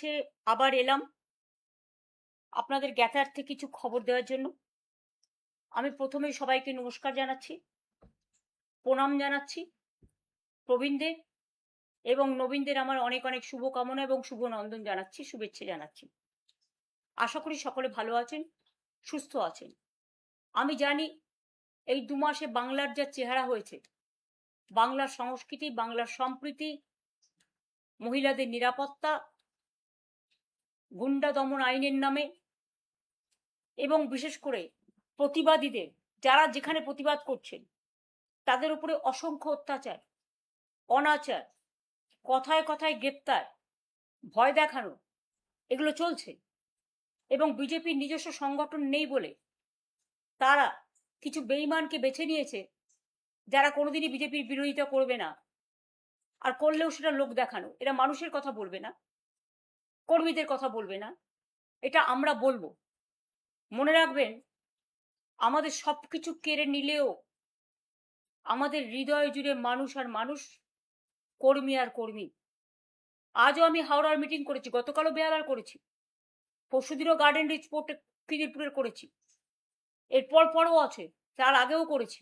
কাছে আবার এলাম আপনাদের জ্ঞাতার্থে কিছু খবর দেওয়ার জন্য। আমি প্রথমেই সবাইকে নমস্কার জানাচ্ছি, প্রণাম জানাচ্ছি। প্রবীণদের এবং নবীনদের আমার অনেক অনেক শুভকামনা এবং শুভনন্দন জানাচ্ছি, শুভেচ্ছা জানাচ্ছি। আশা করি সকলে ভালো আছেন, সুস্থ আছেন। আমি জানি এই ২ মাসে বাংলার যা চেহারা হয়েছে, বাংলার সংস্কৃতি, বাংলার সম্প্রীতি, মহিলাদের নিরাপত্তা, গুন্ডা দমন আইনের নামে এবং বিশেষ করে প্রতিবাদীদের, যারা যেখানে প্রতিবাদ করছেন তাদের উপরে অসংখ্য অত্যাচার, অনাচার, কথায় কথায় গ্রেপ্তার, ভয় দেখানো, এগুলো চলছে। এবং বিজেপির নিজস্ব সংগঠন নেই বলে তারা কিছু বেঈমানকে বেছে নিয়েছে, যারা কোনোদিনই বিজেপির বিরোধিতা করবে না, আর করলেও সেটা লোক দেখানো। এরা মানুষের কথা বলবে না, কর্মীদের কথা বলবে না, এটা আমরা বলবো। মনে রাখবেন, আমাদের সবকিছু কেড়ে নিলেও আমাদের হৃদয় জুড়ে মানুষ আর মানুষ, কর্মী আর কর্মী। আজও আমি হাওড়ার মিটিং করেছি, গতকালও বেহালার করেছি, পরশুদিনও গার্ডেন রিচ পোর্টে খিদিরপুরের করেছি, এরপর পরও আছে, তার আগেও করেছি।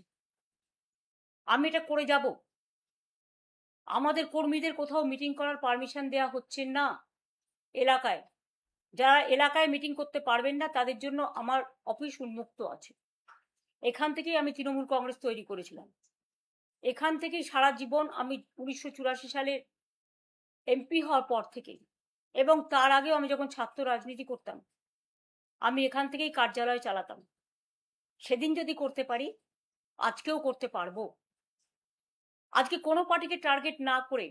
আমি এটা করে যাব। আমাদের কর্মীদের কোথাও মিটিং করার পারমিশন দেওয়া হচ্ছে না এলাকায়। যারা এলাকায় মিটিং করতে পারবেন না তাদের জন্য আমার অফিস উন্মুক্ত আছে। এখান থেকেই আমি তৃণমূল কংগ্রেস তৈরি করেছিলাম। এখান থেকেই সারা জীবন আমি 1984 সালে এমপি হওয়ার পর থেকে এবং তার আগেও আমি যখন ছাত্র রাজনীতি করতাম, আমি এখান থেকেই কার্যালয় চালাতাম। সেদিন যদি করতে পারি, আজকেও করতে পারবো। আজকে কোনো পার্টিকে টার্গেট না করে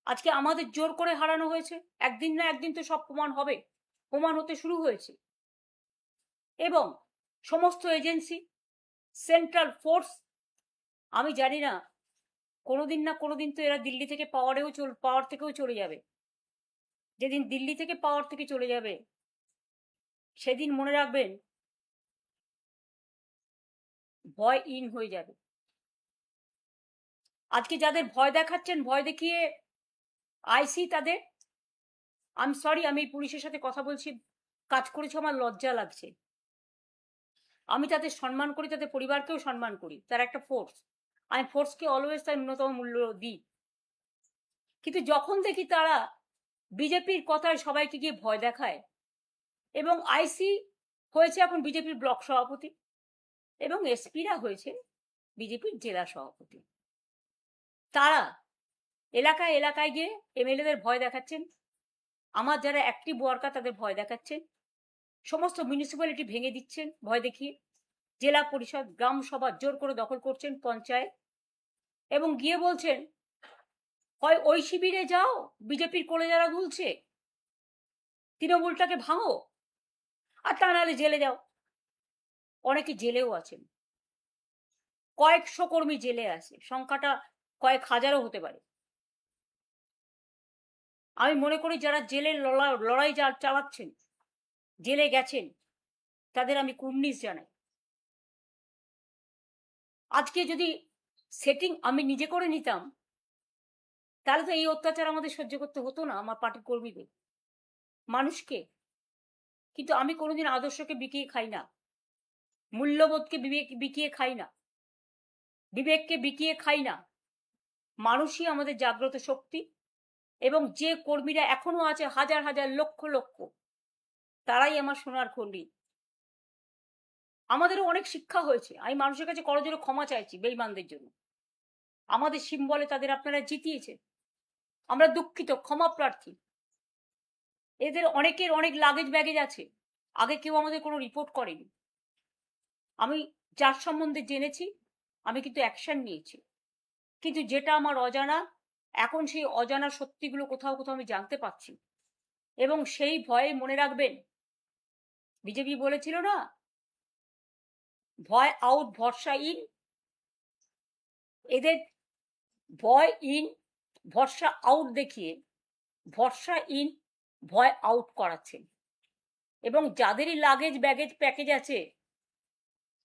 আজকে আমাদের জোর করে হারানো হয়েছে। একদিন না একদিন তো সব প্রমাণ হবে, প্রমাণ হতে শুরু হয়েছে। এবং সমস্ত এজেন্সি, সেন্ট্রাল ফোর্স, আমি জানি না কোনোদিন না কোনোদিন তো এরা দিল্লি থেকে পাওয়ার থেকেও চলে যাবে। যেদিন দিল্লি থেকে পাওয়ার থেকে চলে যাবে সেদিন মনে রাখবেন ভয় ইন হয়ে যাবে। আজকে যাদের ভয় দেখাচ্ছেন, ভয় দেখিয়ে আইসি তাদের, আমি সরি, আমি পুলিশের সাথে কথা বলছি, কাজ করেছে, আমার লজ্জা লাগছে। আমি তাদের সম্মান করি, তাদের পরিবারকেও সম্মান করি, তারা একটা ফোর্স। আমি ফোর্সকে অলওয়েজ তার ন্যূনতম মূল্য দিই। কিন্তু যখন দেখি তারা বিজেপির কথায় সবাইকে গিয়ে ভয় দেখায়, এবং আইসি হয়েছে এখন বিজেপির ব্লক সভাপতি এবং এসপিরা হয়েছে বিজেপির জেলা সভাপতি, তারা এলাকায় এলাকায় গিয়ে এমএলএদের ভয় দেখাচ্ছেন, আমার যারা অ্যাক্টিভ ওয়ার্কার তাদের ভয় দেখাচ্ছেন, সমস্ত মিউনিসিপ্যালিটি ভেঙে দিচ্ছেন ভয় দেখিয়ে, জেলা পরিষদ, গ্রাম সভা জোর করে দখল করছেন, পঞ্চায়েত, এবং গিয়ে বলছেন হয় ওই শিবিরে যাও, বিজেপির কোলে যারা দুলছে, তৃণমূলটাকে ভাঙো, আর তা নাহলে জেলে যাও। অনেকে জেলেও আছেন, কয়েকশো কর্মী জেলে আছে, সংখ্যাটা কয়েক হাজারও হতে পারে। আমি মনে করি যারা জেলের লড়াই চালাচ্ছেন, জেলে গেছেন, তাদের আমি কুর্নিশ জানাই। আজকে যদি সেটিং আমি নিজে করে নিতাম, তাহলে তো এই অত্যাচার আমাদের সহ্য করতে হতো না, আমার পার্টির কর্মীদের, মানুষকে। কিন্তু আমি কোনোদিন আদর্শকে বিকিয়ে খাই না, মূল্যবোধকে বিকিয়ে খাই না, বিবেককে বিকিয়ে খাই না। মানুষই আমাদের জাগ্রত শক্তি। এবং যে কর্মীরা এখনো আছে হাজার হাজার লক্ষ লক্ষ, তারাই আমার সোনার খন্ডি। আমাদেরও অনেক শিক্ষা হয়েছে, আমি মানুষের কাছে করজোড়ে ক্ষমা চাইছি বেঈমানদের জন্য। আমাদের সিম্বলে তাদের আপনারা জিতিয়েছেন, আমরা দুঃখিত, ক্ষমা প্রার্থী। এদের অনেকের অনেক লাগেজ ব্যাগেজ আছে, আগে কেউ আমাদের কোনো রিপোর্ট করেনি। আমি যার সম্বন্ধে জেনেছি আমি কিন্তু অ্যাকশন নিয়েছি, কিন্তু যেটা আমার অজানা, এখন সেই অজানা সত্যিগুলো কোথাও কোথাও আমি জানতে পারছি। এবং সেই ভয়ে মনে রাখবেন, বিজেপি বলেছিল না, ভয় আউট ভরসা ইন। এদের ভয় ইন ভরসা আউট দেখিয়ে ভরসা ইন ভয় আউট করাচ্ছেন। এবং যাদেরই লাগেজ ব্যাগেজ প্যাকেজ আছে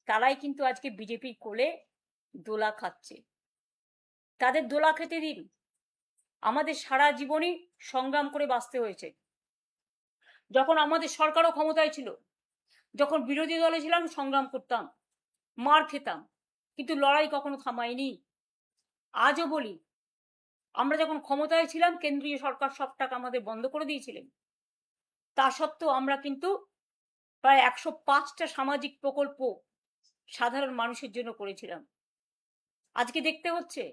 তারাই কিন্তু আজকে বিজেপির কোলে দোলা খাচ্ছে। তাদের দোলা খেতে দিন, আমাদের সারা জীবনই সংগ্রাম করে বাঁচতে হয়েছে। যখন আমাদের সরকারও ক্ষমতায় ছিল, যখন বিরোধী দলে ছিলাম, সংগ্রাম করতাম, মার খেতাম, কিন্তু লড়াই কখনো থামায়নি। আজও বলি, আমরা যখন ক্ষমতায় ছিলাম কেন্দ্রীয় সরকার সব টাকা আমাদের বন্ধ করে দিয়েছিলেন। তা সত্ত্বেও আমরা কিন্তু প্রায় 105টা সামাজিক প্রকল্প সাধারণ মানুষের জন্য করেছিলাম। আজকে দেখতে হচ্ছে,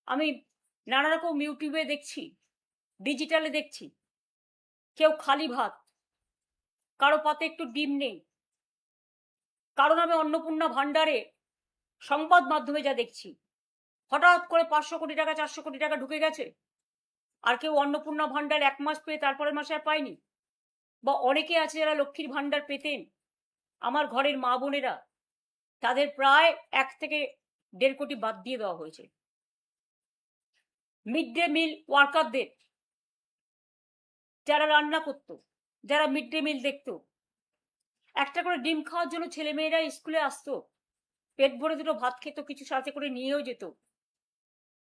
আমি নানা রকম ইউটিউবে দেখছি, ডিজিটালে দেখছি, কেউ খালি ভাত, কারো পাতে একটু ডিম নেই, কারো নামে অন্নপূর্ণা ভাণ্ডারে সংবাদ মাধ্যমে যা দেখছি, হঠাৎ করে 500 কোটি টাকা 400 কোটি টাকা ঢুকে গেছে, আর কেউ অন্নপূর্ণা ভাণ্ডার 1 মাস পেয়ে তারপরের মাসে আর পায়নি। বা অনেকে আছে যারা লক্ষ্মীর ভাণ্ডার পেতেন, আমার ঘরের মা বোনেরা, তাদের প্রায় 1 থেকে 1.5 কোটি বাদ দিয়ে দেওয়া হয়েছে। মিড ডে মিল ওয়ার্কারদের, যারা রান্না করত, যারা মিড ডে মিল দেখত, একটা করে ডিম খাওয়ার জন্য ছেলেমেয়েরা স্কুলে আসতো, পেট ভরে দুটো ভাত খেত, কিছু সাথে করে নিয়েও যেত।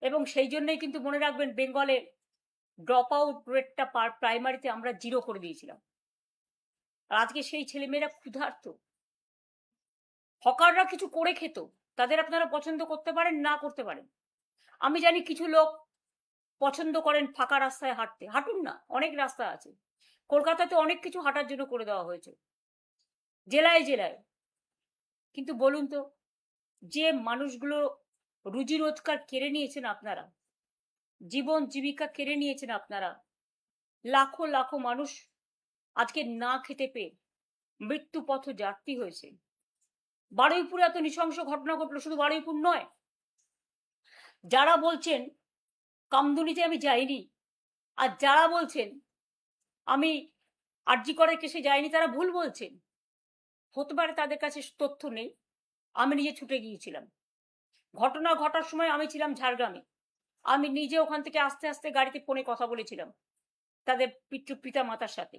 এবং সেই জন্যই কিন্তু মনে রাখবেন, বেঙ্গলে ড্রপ আউট রেটটা প্রাইমারিতে আমরা 0 করে দিয়েছিলাম। আর আজকে সেই ছেলেমেয়েরা ক্ষুধার্ত। হকাররা কিছু করে খেত, তাদের আপনারা পছন্দ করতে পারেন, না করতে পারেন। আমি জানি কিছু লোক পছন্দ করেন ফাঁকা রাস্তায় হাঁটতে, হাঁটুন না, অনেক রাস্তা আছে। কলকাতাতে অনেক কিছু হাঁটার জন্য করে দেওয়া হয়েছে, জেলায় জেলায়। কিন্তু বলুন তো, যে মানুষগুলো রুজি রোজগার কেড়ে নিয়েছেন আপনারা, জীবন জীবিকা কেড়ে নিয়েছেন আপনারা, লাখো লাখো মানুষ আজকে না খেতে পেয়ে মৃত্যু পথ যাত্রী হয়েছে। বারুইপুরে এত নৃশংস ঘটনা ঘটলো, শুধু বারুইপুর নয়, যারা বলছেন কামদুনিতে আমি যাইনি, আর যারা বলছেন আমি আরজি করের কেসে যাইনি, তারা ভুল বলছেন। হতে পারে তাদের কাছে তথ্য নেই, আমি নিজে ছুটে গিয়েছিলাম। ঘটনা ঘটার সময় আমি ছিলাম ঝাড়গ্রামে, আমি নিজে ওখান থেকে আস্তে আস্তে গাড়িতে ফোনে কথা বলেছিলাম তাদের পিতা মাতার সাথে।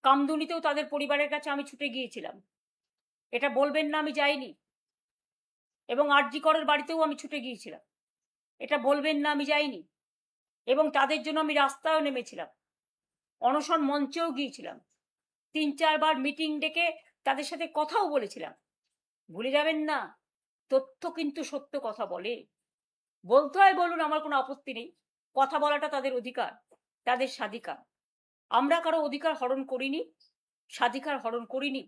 কামদুনিতেও তাদের পরিবারের কাছে আমি ছুটে গিয়েছিলাম, এটা বলবেন না আমি যাইনি। এবং আরজি করের বাড়িতেও আমি ছুটে গিয়েছিলাম, এটা বলবেন না আমি যাইনি। এবং তাদের জন্য আমি রাস্তায়ও নেমেছিলাম, অনশন মঞ্চেও গিয়েছিলাম, 3-4 বার মিটিং ডেকে তাদের সাথে কথাও বলেছিলাম। ভুলে যাবেন না, তথ্য কিন্তু সত্য কথা বলে। বলতে হয় বলুন, আমার কোনো আপত্তি নেই, কথা বলাটা তাদের অধিকার, তাদের স্বাধিকার। আমরা কারো অধিকার হরণ করিনি, স্বাধিকার হরণ করিনি।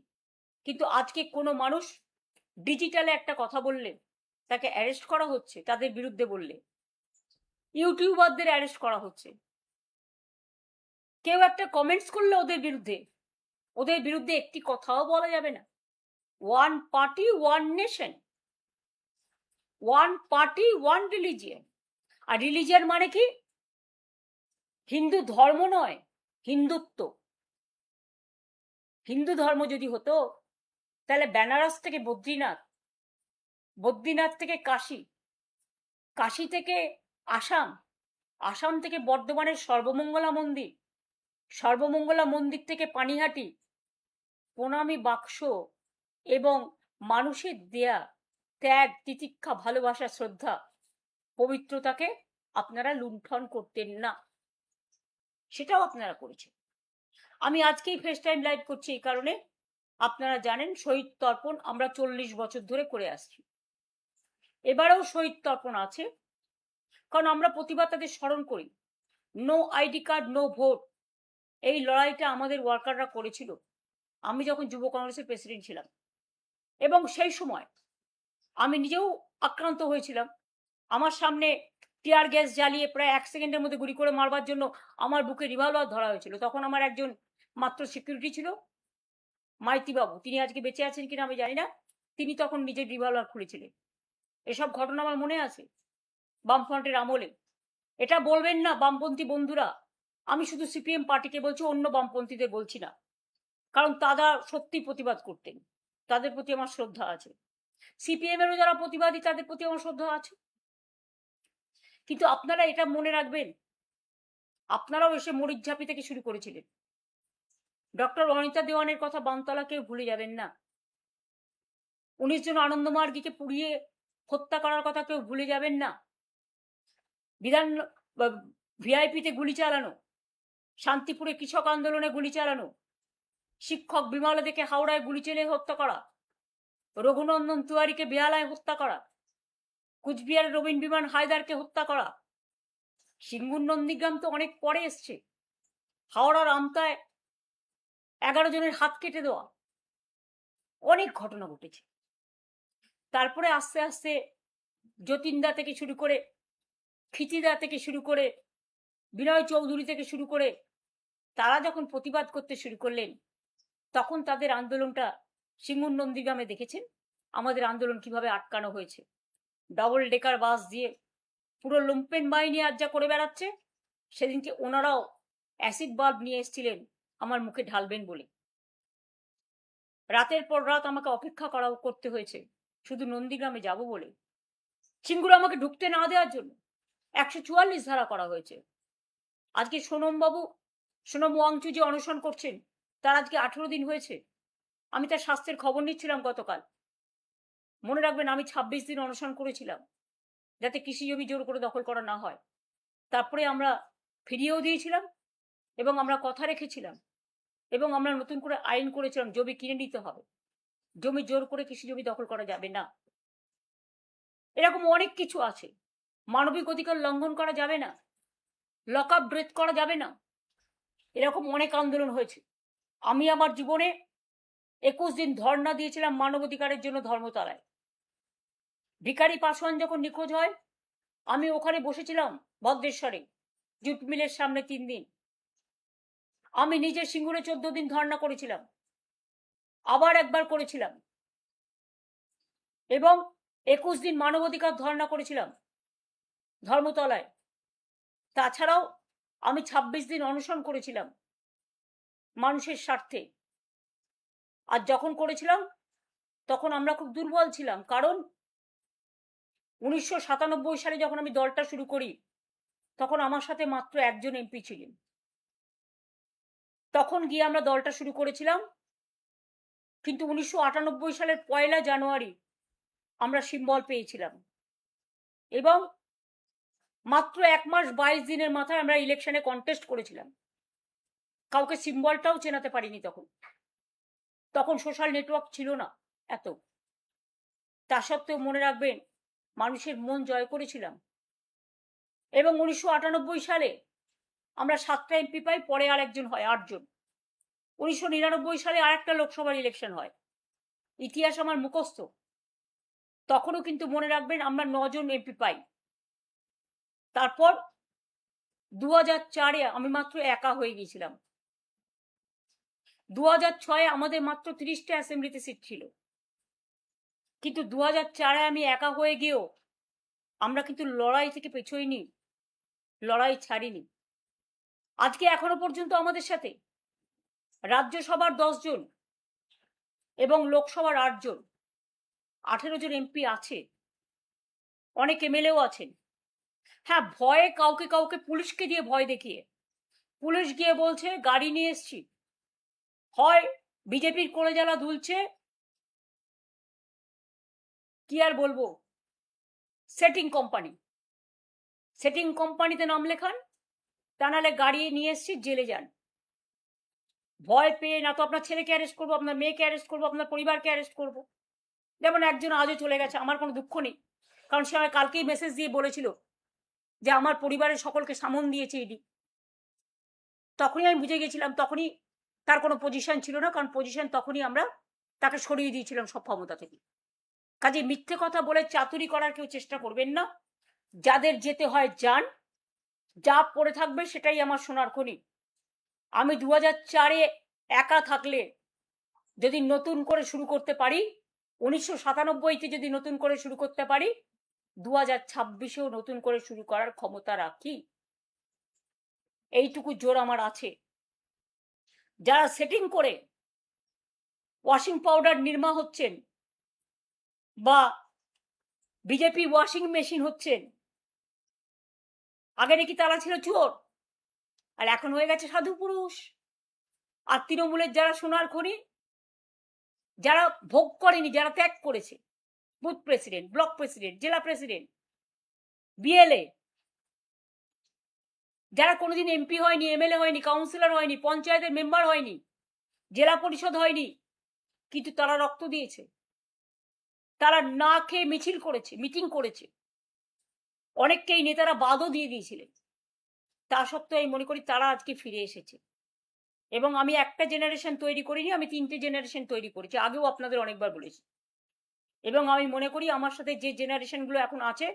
কিন্তু আজকে কোনো মানুষ ডিজিটালে একটা কথা বললে তাকে অ্যারেস্ট করা হচ্ছে, তাদের বিরুদ্ধে বললে ইউটিউবারদের অ্যারেস্ট করা হচ্ছে। কেউ একটা কমেন্টস করলে ওদের বিরুদ্ধে একটি কথাও বলা যাবে না। One party one nation, one party one religion. আর রিলিজিয়ন মানে কি? হিন্দু ধর্ম নয়, হিন্দুত্ব। হিন্দু ধর্ম যদি হতো তাহলে বেনারস থেকে বদ্রীনাথ, বদ্রীনাথ থেকে কাশী, কাশী থেকে আসাম, আসাম থেকে বর্ধমানের সর্বমঙ্গলা মন্দির, সর্বমঙ্গলা মন্দির থেকে পানিহাটি, প্রণামী বাক্স এবং মানুষের দেয়া ত্যাগ, তিতিক্ষা, ভালোবাসা, শ্রদ্ধা, পবিত্রতাকে আপনারা লুণ্ঠন করতেন না, সেটাও আপনারা করেছেন। আমি আজকেই ফেস টাইম লাইভ করছি এই কারণে, আপনারা জানেন শহীদ তর্পণ আমরা 40 বছর ধরে করে আসছি। এবারেও শহীদ তর্পণ আছে, কারণ আমরা প্রতিবার তাদের স্মরণ করি। No ID card no vote, এই লড়াইটা আমাদের ওয়ার্কাররা করেছিল আমি যখন যুব কংগ্রেসের প্রেসিডেন্ট ছিলাম। এবং সেই সময় আমি নিজেও আক্রান্ত হয়েছিলাম। আমার সামনে টিয়ার গ্যাস জ্বালিয়ে প্রায় 1 সেকেন্ডের মধ্যে গুলি করে মারবার জন্য আমার বুকে রিভলভার ধরা হয়েছিল। তখন আমার একজন মাত্র সিকিউরিটি ছিল, মাইতি বাবু, তিনি আজকে বেঁচে আছেন কিনা আমি জানি না, তিনি তখন নিজের রিভলভার খুলেছিলেন। এসব ঘটনা আমার মনে আছে বামফ্রন্টের আমলে। এটা বলবেন না বামপন্থী বন্ধুরা, আমি শুধু সিপিএম পার্টিকে বলছি, অন্য বামপন্থীদের বলছি না, কারণ তারা সত্যি প্রতিবাদ করতেন, তাদের প্রতি আমার শ্রদ্ধা আছে। সিপিএম এরও যারা প্রতিবাদী তাদের প্রতি আমার শ্রদ্ধা আছে। কিন্তু আপনারা এটা মনে রাখবেন, আপনারাও এসে মরিচঝাপি থেকে শুরু করেছিলেন। ডক্টর অনিতা দেওয়ানের কথা বামতলা কেউ ভুলে যাবেন না। 19 জন আনন্দমার্গীকে পুড়িয়ে হত্যা করার কথা কেউ ভুলে যাবেন না। ভিআইপিতে গুলি চালানো, শান্তিপুরে কৃষক আন্দোলনে গুলি চালানো, শিক্ষক বিমলা থেকে হাওড়ায় গুলি চেলে হত্যা করা, রঘুনন্দন তিওয়ারিকে বেহালায় হত্যা করা, কুচবিহারের রবীন বিমান হায়দারকে হত্যা করা। সিঙ্গুর নন্দীগ্রাম তো অনেক পরে এসছে। হাওড়ার আমতায় 11 জনের হাত কেটে দেওয়া, অনেক ঘটনা ঘটেছে। তারপরে আস্তে আস্তে যতীনদা থেকে শুরু করে, খিচিদা থেকে শুরু করে, বিনয় চৌধুরী থেকে শুরু করে তারা যখন প্রতিবাদ করতে শুরু করলেন, তখন তাদের আন্দোলনটা সিঙ্গুর নন্দীগ্রামে দেখেছেন আমাদের আন্দোলন কিভাবে আটকানো হয়েছে। ডবল ডেকার বাস দিয়ে পুরো লুম্পেন বাহিনী আজ যা করে বেড়াচ্ছে, সেদিনকে ওনারাও অ্যাসিড বাল্ব নিয়ে এসেছিলেন আমার মুখে ঢালবেন বলে। রাতের পর রাত আমাকে অপেক্ষা করতে হয়েছে শুধু নন্দীগ্রামে যাব বলে। সিঙ্গুর আমাকে ঢুকতে না দেওয়ার জন্য 144 ধারা করা হয়েছে। আজকে সোনম ওয়াংচু যে অনশন করছেন, তার আজকে 18 দিন হয়েছে। আমি তার স্বাস্থ্যের খবর নিচ্ছিলাম গতকাল। মনে রাখবেন, আমি 26 দিন অনশন করেছিলাম যাতে কৃষি জমি জোর করে দখল করা না হয়। তারপরে আমরা ফিরিয়েও দিয়েছিলাম এবং আমরা কথা রেখেছিলাম এবং আমরা নতুন করে আইন করেছিলাম, জমি কিনে নিতে হবে, জমি জোর করে কৃষি জমি দখল করা যাবে না। এরকম অনেক কিছু আছে। মানবিক অধিকার লঙ্ঘন করা যাবে না, লক আপ ডেথ করা যাবে না। এরকম অনেক আন্দোলন হয়েছে। আমি আমার জীবনে 21 দিন ধর্ণা দিয়েছিলাম মানবাধিকারের জন্য ধর্মতলায়। ভিখারি পাসওয়ান যখন নিখোঁজ হয়, আমি ওখানে বসেছিলাম ভদ্রেশ্বরে জুট মিলের সামনে 3 দিন। আমি নিজে সিঙ্গুরে 14 দিন ধর্ণা করেছিলাম, আবার একবার করেছিলাম, এবং 21 দিন মানবাধিকার ধর্ণা করেছিলাম ধর্মতলায়। তাছাড়াও আমি 26 দিন অনশন করেছিলাম মানুষের স্বার্থে। আর যখন করেছিলাম তখন আমরা খুব দুর্বল ছিলাম, কারণ 1997 সালে যখন আমি দলটা শুরু করি, তখন আমার সাথে মাত্র একজন এমপি ছিলেন। তখন গিয়ে আমরা দলটা শুরু করেছিলাম, কিন্তু 1998 সালের 1 জানুয়ারি আমরা সিম্বল পেয়েছিলাম এবং মাত্র 1 মাস 22 দিনের মাথায় আমরা ইলেকশনে কন্টেস্ট করেছিলাম। কাউকে সিম্বলটাও চেনাতে পারিনি তখন সোশ্যাল নেটওয়ার্ক ছিল না এত। তা সত্ত্বেও মনে রাখবেন, মানুষের মন জয় করেছিলাম এবং 1998 সালে আমরা 7টা এমপি পাই, পরে আর একজন হয়, 8 জন। 1999 সালে আরেকটা লোকসভার ইলেকশন হয়, ইতিহাস আমার মুখস্থ। তখনও কিন্তু মনে রাখবেন আমরা 9 জন এমপি পাই। তারপর 2004-এ আমি মাত্র একা হয়ে গিয়েছিলাম। 2006-এ আমাদের মাত্র 30টা অ্যাসেম্বলিতে সিট ছিল, কিন্তু 2004-এ আমি একা হয়ে গিয়েও আমরা কিন্তু লড়াই থেকে পেছোইনি, লড়াই ছাড়িনি। আজকে এখনো পর্যন্ত আমাদের সাথে রাজ্যসভার 10 জন এবং লোকসভার 8 জন, 18 জন এমপি আছে, অনেক এমএলএও আছেন। হ্যাঁ, ভয়ে কাউকে কাউকে পুলিশকে দিয়ে ভয় দেখিয়ে, পুলিশ গিয়ে বলছে গাড়ি নিয়ে এসছি, হয় বিজেপির কোলে জ্বালা দুলছে, কি আর বলবো, সেটিং কোম্পানিতে নাম লেখান, তা নাহলে গাড়ি নিয়ে এসছি, জেলে যান। ভয় পেয়ে না তো আপনার ছেলেকে অ্যারেস্ট করবো, আপনার মেয়েকে অ্যারেস্ট করবো, আপনার পরিবারকে অ্যারেস্ট করবো। যেমন একজন আজও চলে গেছে, আমার কোনো দুঃখ নেই, কারণ সে আমায় কালকেই মেসেজ দিয়ে বলেছিল যে আমার পরিবারের সকলকে সামন দিয়েছে ইডি। তখনই আমি বুঝে গেছিলাম, তখনই তার কোনো পজিশন ছিল না, কারণ পজিশন তখনই আমরা তাকে সরিয়ে দিয়েছিলাম সব ক্ষমতা থেকে। কাজে মিথ্যে কথা বলে চাতুরি করার কেউ চেষ্টা করবেন না। যাদের যেতে হয় যান, যা পড়ে থাকবে সেটাই আমার সোনার খনি। আমি 2004-এ একা থাকলে যদি নতুন করে শুরু করতে পারি, 1997-তে যদি নতুন করে শুরু করতে পারি, 2026-এও নতুন করে শুরু করার ক্ষমতা রাখি। এইটুকু জোর আমার আছে। যারা সেটিং করে ওয়াশিং পাউডার নির্মা হচ্ছেন বা বিজেপি ওয়াশিং মেশিন হচ্ছেন, আগে নাকি তারা ছিল চোর, আর এখন হয়ে গেছে সাধু পুরুষ। আর তৃণমূলের যারা সোনার খনি, যারা ভোগ করেনি, যারা ত্যাগ করেছে, বুথ প্রেসিডেন্ট, ব্লক প্রেসিডেন্ট, জেলা প্রেসিডেন্ট, বিএলএ, যারা কোনোদিন এমপি হয়নি, এমএলএ হয়নি, কাউন্সিলর হয়নি, পঞ্চায়েতের মেম্বার হয়নি, জেলা পরিষদ হয়নি, কিন্তু তারা রক্ত দিয়েছে, তারা না খেয়ে মিছিল করেছে, মিটিং করেছে, অনেককেই নেতারা বাদও দিয়ে দিয়েছিলেন। তা সত্ত্বেও আমি মনে করি তারা আজকে ফিরে এসেছে। এবং আমি একটা জেনারেশন তৈরি করিনি, আমি 3টে জেনারেশন তৈরি করেছি, আগেও আপনাদের অনেকবার বলেছি। এবং আমি মনে করি আমার সাথে যে জেনারেশনগুলো এখন আছে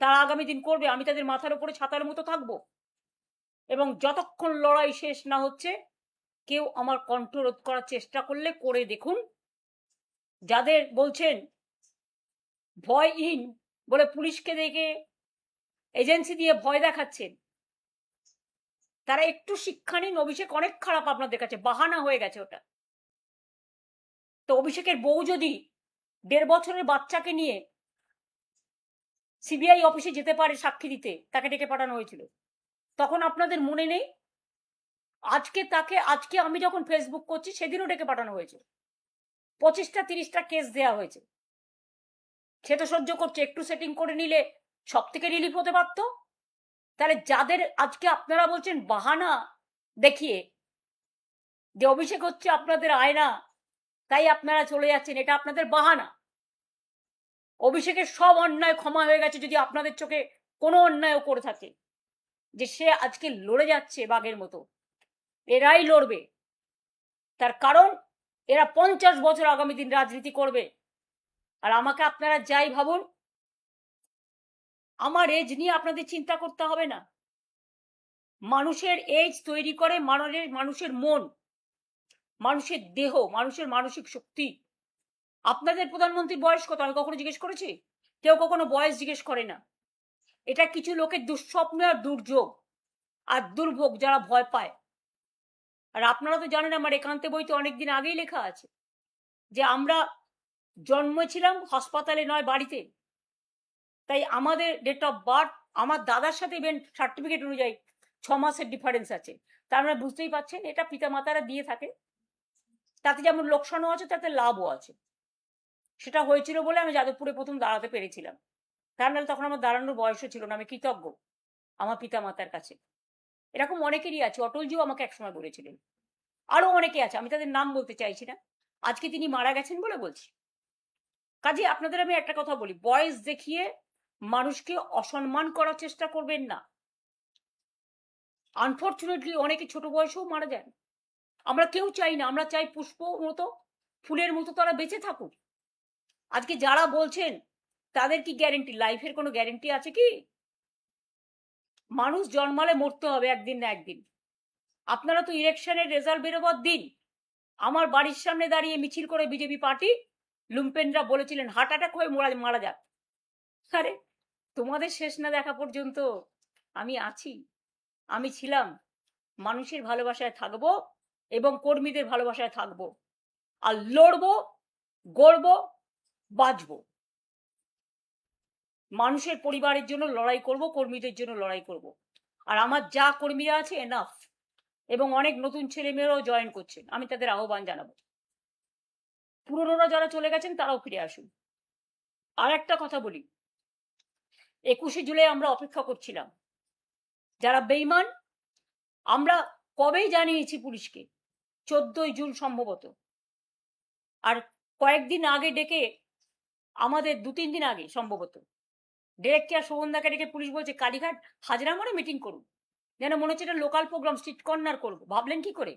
তারা আগামী দিন করবে, আমি তাদের মাথার উপরে ছাতার মতো থাকবো। এবং যতক্ষণ লড়াই শেষ না হচ্ছে কেউ আমার কণ্ঠ রোধ করার চেষ্টা করলে করে দেখুন। যাদের বলছেন ভয়হীন বলে পুলিশকে দেখে এজেন্সি দিয়ে ভয় দেখাচ্ছেন, তারা একটু শিক্ষা নিন। অভিষেক অনেক খারাপ আপনাদের কাছে, বাহানা হয়ে গেছে ওটা। তো অভিষেকের বউ যদি 1.5 বছরের বাচ্চাকে নিয়ে সিবিআই অফিসে যেতে পারে সাক্ষী দিতে, তাকে ডেকে পাঠানো হয়েছিল, তখন আপনাদের মনে নেই? আজকে আমি যখন ফেসবুক করছি সেদিনও ডেকে পাঠানো হয়েছে, 25টা 30টা কেস দেওয়া হয়েছে। সে তো সহ্য করছে, একটু সেটিং করে নিলে সব থেকে রিলিফ হতে পারতো। তাহলে যাদের আজকে আপনারা বলছেন বাহানা দেখিয়ে যে অভিষেক হচ্ছে আপনাদের আয়না, তাই আপনারা চলে যাচ্ছেন, এটা আপনাদের বাহানা। অভিষেকের সব অন্যায় ক্ষমা হয়ে গেছে যদি আপনাদের চোখে কোনো অন্যায়ও করে থাকে। যে সে আজকে লড়ে যাচ্ছে বাঘের মতো, এরাই লড়বে। তার কারণ এরা 50 বছর আগামী দিন রাজনীতি করবে। আর আমাকে আপনারা যাই ভাবুন, আমার এজ নিয়ে আপনাদের চিন্তা করতে হবে না। মানুষের এজ তৈরি করে মানুষের মন, মানুষের দেহ, মানুষের মানসিক শক্তি। আপনাদের প্রধানমন্ত্রীর বয়স কত আমি কখনো জিজ্ঞেস করেছি? কেউ কখনো বয়স জিজ্ঞেস করে না। এটা কিছু লোকের দুঃস্বপ্ন আর দুর্যোগ আর দুর্ভোগ, যারা ভয় পায়। আর আপনারা তো জানেন আমার একান্তে বইতে অনেকদিন আগেই লেখা আছে যে আমরা জন্মেছিলাম হাসপাতালে নয় বাড়িতে। তাই আমাদের ডেট অফ বার্থ আমার দাদার সাথে ইভেন সার্টিফিকেট অনুযায়ী 6 মাসের ডিফারেন্স আছে। তার মানে বুঝতেই পারছেন এটা পিতামাতারা দিয়ে থাকে। তাতে যেমন লোকসানও আছে, তাতে লাভও আছে। সেটা হয়েছিল বলে আমি যাদবপুরে প্রথম দাঁড়াতে পেরেছিলাম। তার নাহলে তখন আমার দাঁড়ানোর বয়সও ছিল না। আমি কৃতজ্ঞ আমার পিতামাতার কাছে। এরকম অনেকেরই আছে, অটলজিও আমাকে একসময় বলেছিলেন, আরো অনেকে আছে, আমি তাদের নাম বলতে চাইছি না, আজকে তিনি মারা গেছেন বলে বলছি। কাজে আপনাদের আমি একটা কথা বলি, বয়স দেখিয়ে মানুষকে অসম্মান করার চেষ্টা করবেন না। আনফর্চুনেটলি অনেকে ছোট বয়সেও মারা যান। আমরা কেউ চাই না, আমরা চাই পুষ্প মতো, ফুলের মতো তারা বেঁচে থাকুক। আজকে যারা বলছেন তাদের কি গ্যারেন্টি? লাইফের কোনো গ্যারেন্টি আছে কি? মানুষ জন্মালে মরতে হবে একদিন না একদিন। আপনারা তো ইলেকশনের রেজাল্ট বেরোবার দিন আমার বাড়ির সামনে দাঁড়িয়ে মিছিল করে বিজেপি পার্টি লুম্পেনরা বলেছিলেন হার্ট অ্যাটাক হয়ে মারা যাক। আরে তোমাদের শেষ না দেখা পর্যন্ত আমি আছি, আমি ছিলাম, মানুষের ভালোবাসায় থাকবো এবং কর্মীদের ভালোবাসায় থাকবো, আর লড়বো, গড়বো, বাঁচবো। মানুষের পরিবারের জন্য লড়াই করব, কর্মীদের জন্য লড়াই করব। আর আমার যা কর্মীরা আছে এনাফ, এবং অনেক নতুন ছেলে মেয়েরাও জয়েন করছেন, আমি তাদের আহ্বান জানাবো। পুরনোরা যারা চলে গেছেন তারাও ফিরে আসুন। আর একটা কথা বলি, 21শে জুলাই আমরা অপেক্ষা করছিলাম। যারা বেঈমান আমরা কবেই জানিয়েছি পুলিশকে, 14ই জুন সম্ভবত। আর কয়েকদিন আগে ডেকে আমাদের 2-3 দিন আগে সম্ভবত ডিরেক্টর শোভনদাকে ডেকে পুলিশ বলছে কালীঘাট হাজরা মোড়ে মিটিং করুন, যেন মনে হচ্ছে এটা লোকাল প্রোগ্রাম, স্ট্রিট কর্নার করবো। ভাবলেন কি করে?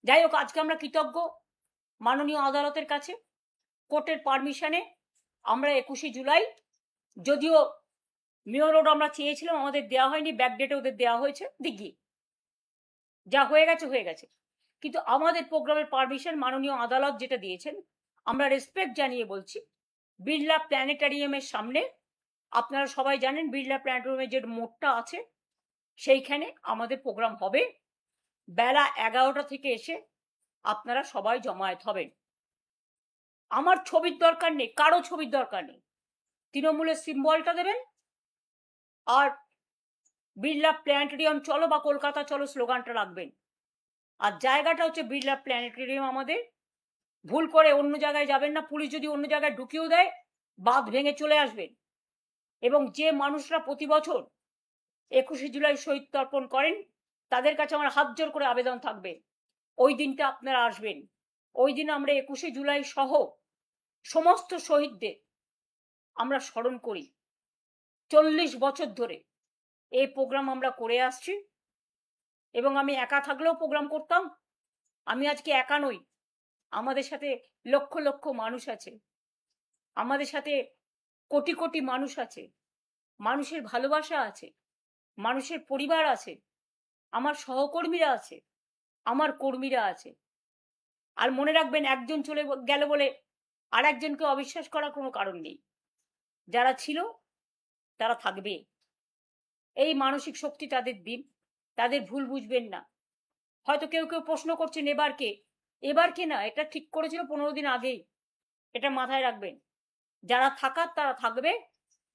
যাই হোক, আজকে আমরা কৃতজ্ঞ মাননীয় আদালতের কাছে, কোর্টের পারমিশনে আমরা 21শে জুলাই, যদিও মেয়র রোড আমরা চেয়েছিলাম, আমাদের দেওয়া হয়নি, ব্যাকডেটে ওদের দেওয়া হয়েছে, দিঘি যা হয়ে গেছে হয়ে গেছে, কিন্তু আমাদের প্রোগ্রামের পারমিশন মাননীয় আদালত যেটা দিয়েছেন আমরা রেসপেক্ট জানিয়ে বলছি। বিড়লা প্ল্যানেটারিয়ামের সামনে, আপনারা সবাই জানেন বিড়লা প্ল্যানেটারিয়ামের যে মোড়টা আছে সেইখানে আমাদের প্রোগ্রাম হবে। বেলা 11টা থেকে এসে আপনারা সবাই জমায়েত হবেন। আমার ছবির দরকার নেই, কারো ছবির দরকার নেই, তৃণমূলের সিম্বলটা দেবেন আর বিড়লা প্ল্যানেটেরিয়াম চলো বা কলকাতা চলো স্লোগানটা রাখবেন। আর জায়গাটা হচ্ছে বিড়লা প্ল্যানেটেরিয়াম আমাদের, ভুল করে অন্য জায়গায় যাবেন না। পুলিশ যদি অন্য জায়গায় ঢুকিয়েও দেয় বাঁধ ভেঙে চলে আসবেন। এবং যে মানুষরা প্রতি বছর 21শে জুলাই শহীদ তর্পণ করেন, তাদের কাছে আমার হাত জোর করে আবেদন থাকবে, ওই দিনটা আপনারা আসবেন। ওই দিন আমরা 21শে জুলাই সহ সমস্ত শহীদদের আমরা স্মরণ করি। 40 বছর ধরে এই প্রোগ্রাম আমরা করে আসছি এবং আমি একা থাকলেও প্রোগ্রাম করতাম। আমি আজকে একা নই, আমাদের সাথে লক্ষ লক্ষ মানুষ আছে, আমাদের সাথে কোটি কোটি মানুষ আছে, মানুষের ভালোবাসা আছে, মানুষের পরিবার আছে, আমার সহকর্মীরা আছে, আমার কর্মীরা আছে। আর মনে রাখবেন, একজন চলে গেল বলে আর একজনকে অবিশ্বাস করার কোনো কারণ নেই। যারা ছিল তারা থাকবে, এই মানসিক শক্তি তাদের দিন, তাদের ভুল বুঝবেন না। হয়তো কেউ কেউ প্রশ্ন করছেন এবার কে না, এটা ঠিক করেছিল 15 দিন আগেই, এটা মাথায় রাখবেন। যারা থাকার তারা থাকবে,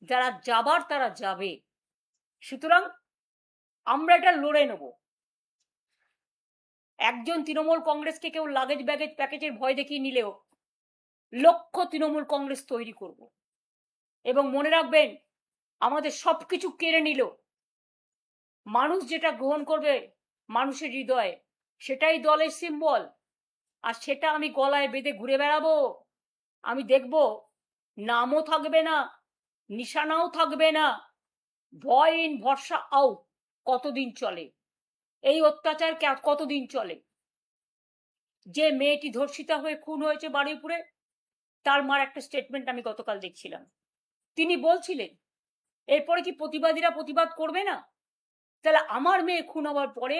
যারা যাবার তারা যাবে। সুতরাং আমরা এটা লড়ে নেব। একজন তৃণমূল কংগ্রেসকে কেউ লাগেজ ব্যাগেজ প্যাকেজের ভয় দেখিয়ে নিলেও লক্ষ তৃণমূল কংগ্রেস তৈরি করব। এবং মনে রাখবেন, আমাদের সবকিছু কেড়ে নিল, মানুষ যেটা গ্রহণ করবে মানুষের হৃদয়ে, সেটাই দলের সিম্বল। আর সেটা আমি গলায় বেঁধে ঘুরে বেড়াবো। আমি দেখব নামও থাকবে না, নিশানাও থাকবে না। ভয় ইন ভরসা আউট কতদিন চলে? এই অত্যাচার কতদিন চলে? যে মেয়েটি ধর্ষিতা হয়ে খুন হয়েছে বারুইপুরে, তার মার একটা স্টেটমেন্ট আমি গতকাল দেখছিলাম। তিনি বলছিলেন, এরপরে কি প্রতিবাদীরা প্রতিবাদ করবে না? তাহলে আমার মেয়ে খুন হওয়ার পরে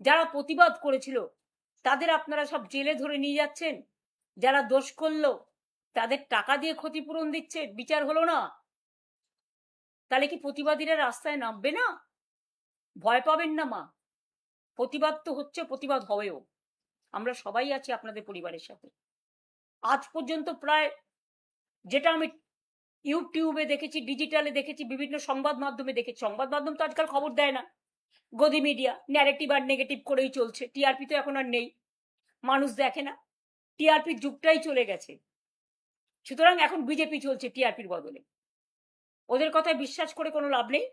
যারা প্রতিবাদ করেছিল তাদের আপনারা সব জেলে ধরে নিয়ে যাচ্ছেন, যারা দোষ করলো তাদের টাকা দিয়ে ক্ষতিপূরণ দিচ্ছে, বিচার হলো না। তাহলে কি প্রতিবাদীরা রাস্তায় নামবে না? ভয় পাবেন না মা, প্রতিবাদ তো হচ্ছে, প্রতিবাদ হবেও। আমরা সবাই আছি আপনাদের পরিবারের সাথে। আজ পর্যন্ত প্রায়, যেটা আমি ইউটিউবে দেখেছি, ডিজিটালে দেখেছি, বিভিন্ন সংবাদ মাধ্যমে দেখেছি, সংবাদ মাধ্যম তো আজকাল খবর দেয় না, গদি মিডিয়া ন্যারেটিভ আর নেগেটিভ করেই চলছে। টিআরপি তো এখন আর নেই, মানুষ দেখে না, টিআরপির যুগটাই চলে গেছে। সুতরাং এখন বিজেপি চলছে টিআরপির বদলে, ওদের কথায় বিশ্বাস করে কোনো লাভ নেই।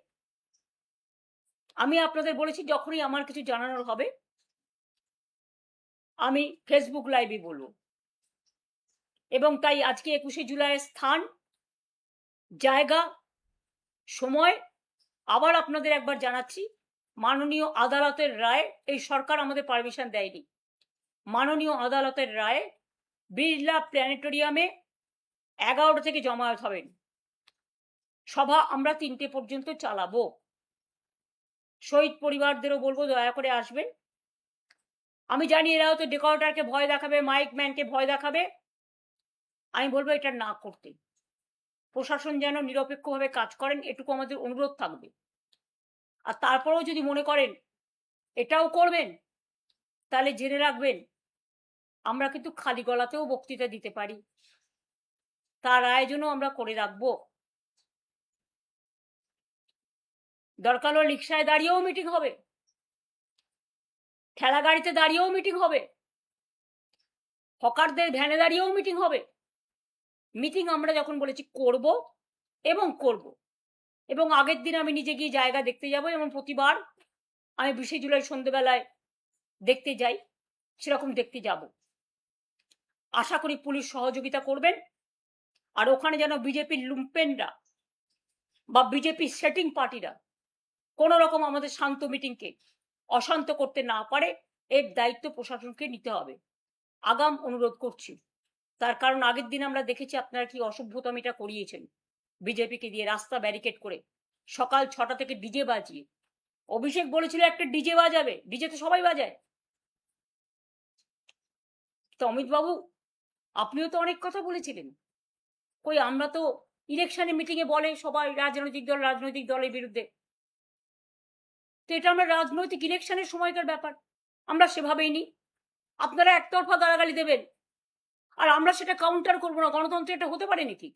আমি আপনাদের বলেছি, যখনই আমার কিছু জানানোর হবে আমি ফেসবুক লাইভে বলবো। এবং তাই আজকে 21শে জুলাইয়ের স্থান, জায়গা, সময় আবার আপনাদের একবার জানাচ্ছি। মাননীয় আদালতের রায়, এই সরকার আমাদের পারমিশন দেয়নি, মাননীয় আদালতের রায় বিড়লা প্ল্যানেটোরিয়ামে 11টা থেকে জমায়েত হবেন। সভা আমরা 3টে পর্যন্ত চালাবো। শহীদ পরিবারদেরও বলবো দয়া করে আসবেন। আমি জানি এরা হয়তো ডেকোরেটরকে ভয় দেখাবে, মাইক ম্যানকে ভয় দেখাবে, আমি বলবো এটা না করতে। প্রশাসন যেন নিরপেক্ষভাবে কাজ করেন, এটুকু আমাদের অনুরোধ থাকবে। আর তারপরেও যদি মনে করেন এটাও করবেন, তাহলে জেনে রাখবেন আমরা কিন্তু খালি গলাতেও বক্তৃতা দিতে পারি, তার আয়োজনও আমরা করে রাখবো। দরকার হলে রিক্সায় দাঁড়িয়েও মিটিং হবে, ঠেলা গাড়িতে দাঁড়িয়েও মিটিং হবে, হকারদের ভ্যানে দাঁড়িয়েও মিটিং হবে। মিটিং আমরা যখন বলেছি করব এবং করব, এবং আগের দিন আমি নিজে গিয়ে জায়গা দেখতে যাব, এবং প্রতিবার আমি 20শে জুলাই সন্ধ্যেবেলায় দেখতে যাই, সেরকম দেখতে যাব। আশা করি পুলিশ সহযোগিতা করবেন। আর ওখানে যেন বিজেপির লুম্পেনরা বা বিজেপির সেটিং পার্টিরা কোনো রকম আমাদের শান্ত মিটিংকে অশান্ত করতে না পারে, এর দায়িত্ব প্রশাসনকে নিতে হবে, আগাম অনুরোধ করছি। তার কারণ আগের দিন আমরা দেখেছি আপনারা কি অসভ্যতামিটা করিয়েছেন বিজেপিকে দিয়ে, রাস্তা ব্যারিকেড করে, সকাল 6টা থেকে ডিজে বাজিয়ে। অভিষেক বলেছিল একটা ডিজে বাজাবে, ডিজে তো সবাই বাজায়। তো অমিত বাবু, আপনিও তো অনেক কথা বলেছিলেন, কই আমরা তো ইলেকশনে মিটিংয়ে বলে সবাই রাজনৈতিক দলের বিরুদ্ধে, তো এটা আমরা রাজনৈতিক ইলেকশনের সময়কার ব্যাপার, আমরা সেভাবেই নিই। আপনারা একতরফা গালাগালি দেবেন আর আমরা সেটা কাউন্টার করবো না, গণতন্ত্রে এটা হতে পারে নাকি?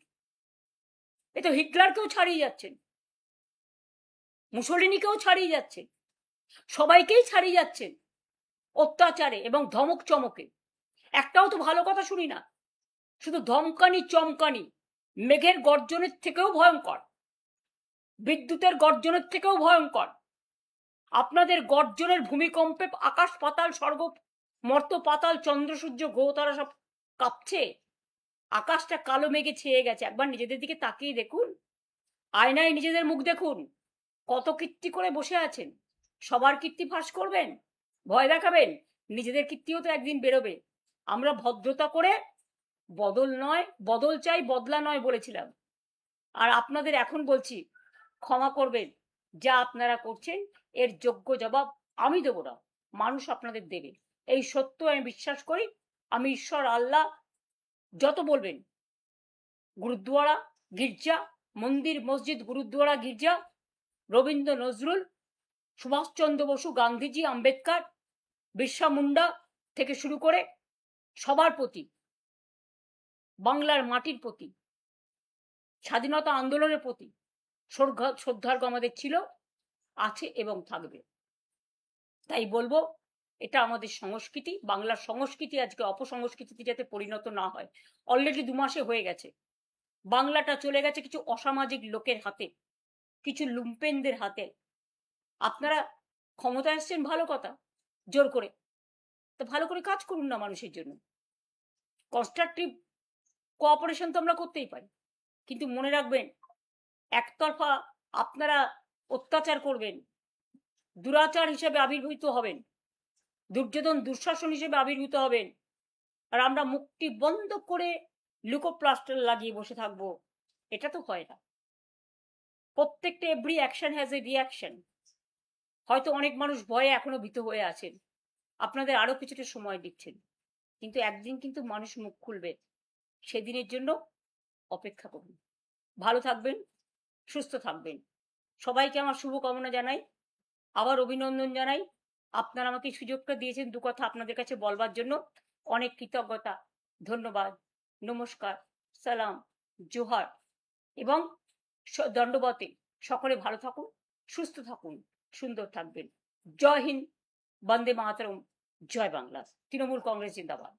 এ তো হিটলারকেও ছাড়িয়ে যাচ্ছেন, মুসোলিনিকেও ছাড়িয়ে যাচ্ছেন, সবাইকেই ছাড়িয়ে যাচ্ছেন অত্যাচারে এবং ধমক চমকে। একটাও তো ভালো কথা শুনি না, শুধু ধমকানি চমকানি, মেঘের গর্জনের থেকেও ভয়ঙ্কর। বিদ্যুতের গর্জনের থেকেও ভয়ঙ্কর। আপনাদের গর্জনের ভূমিকম্পে আকাশ পাতাল স্বর্গ মর্ত পাতাল চন্দ্র সূর্য গ্রহ তারা সব কাঁপছে। আকাশটা কালো মেঘে ছেয়ে গেছে। একবার নিজেদের দিকে তাকিয়ে দেখুন, আয়নায় নিজেদের মুখ দেখুন। কত কীর্তি করে বসে আছেন। সবার কীর্তি ফাঁস করবেন, ভয় দেখাবেন? নিজেদের কীর্তিও তো একদিন বেরোবে। আমরা ভদ্রতা করে বদল চাই, বদলা নয় বলেছিলাম। আর আপনাদের এখন বলছি, ক্ষমা করবেন। যা আপনারা করছেন এর যোগ্য জবাব আমি দেব না, মানুষ আপনাদের দেবে। এই সত্য আমি বিশ্বাস করি। আমি ঈশ্বর আল্লাহ যত বলবেন, গুরুদ্বারা গির্জা মন্দির মসজিদ গুরুদ্বারা গির্জা, রবীন্দ্র নজরুল, সুভাষচন্দ্র বসু, গান্ধীজি, আম্বেদকর, বিরসা মুন্ডা থেকে শুরু করে সবার প্রতি, বাংলার মাটির প্রতি, স্বাধীনতা আন্দোলনের প্রতি শ্রদ্ধার্ঘ আমাদের ছিল, আছে এবং থাকবে। তাই বলবো, এটা আমাদের সংস্কৃতি। বাংলার সংস্কৃতি আজকে অপসংস্কৃতিতে যাতে পরিণত না হয়। অলরেডি 2 মাসে হয়ে গেছে। বাংলাটা চলে গেছে কিছু অসামাজিক লোকের হাতে, কিছু লুম্পেনদের হাতে। আপনারা ক্ষমতা এসছেন, ভালো কথা, জোর করে তো ভালো করে কাজ করুন না মানুষের জন্য। কনস্ট্রাকটিভ কোঅপারেশন তো আমরা করতেই পারি, কিন্তু মনে রাখবেন, একতরফা আপনারা অত্যাচার করবেন, দুরাচার হিসেবে আবির্ভূত হবেন, দুর্যোধন দুঃশাসন হিসেবে আবির্ভূত হবেন, আর আমরা মুখটি বন্ধ করে লুকোপ্লাস্টার লাগিয়ে বসে থাকবো। এটা তো হয় না। প্রত্যেকটা every action has a reaction. হয়তো অনেক মানুষ ভয়ে এখনো ভীত হয়ে আছেন, আপনাদের আরো কিছুটা সময় দিচ্ছেন, কিন্তু একদিন কিন্তু মানুষ মুখ খুলবে। সেদিনের জন্য অপেক্ষা করুন। ভালো থাকবেন, সুস্থ থাকবেন। সবাইকে আমার শুভকামনা জানাই, আবার অভিনন্দন জানাই। আপনারা আমাকে সুযোগটা দিয়েছেন 2 কথা আপনাদের কাছে বলবার জন্য। অনেক কৃতজ্ঞতা, ধন্যবাদ, নমস্কার, সালাম, জোহার এবং দণ্ডবতে। সকলে ভালো থাকুন, সুস্থ থাকুন, সুন্দর থাকবেন। জয় হিন্দ, বন্দে মাতরম, জয় বাংলা। তৃণমূল কংগ্রেস জিন্দাবাদ।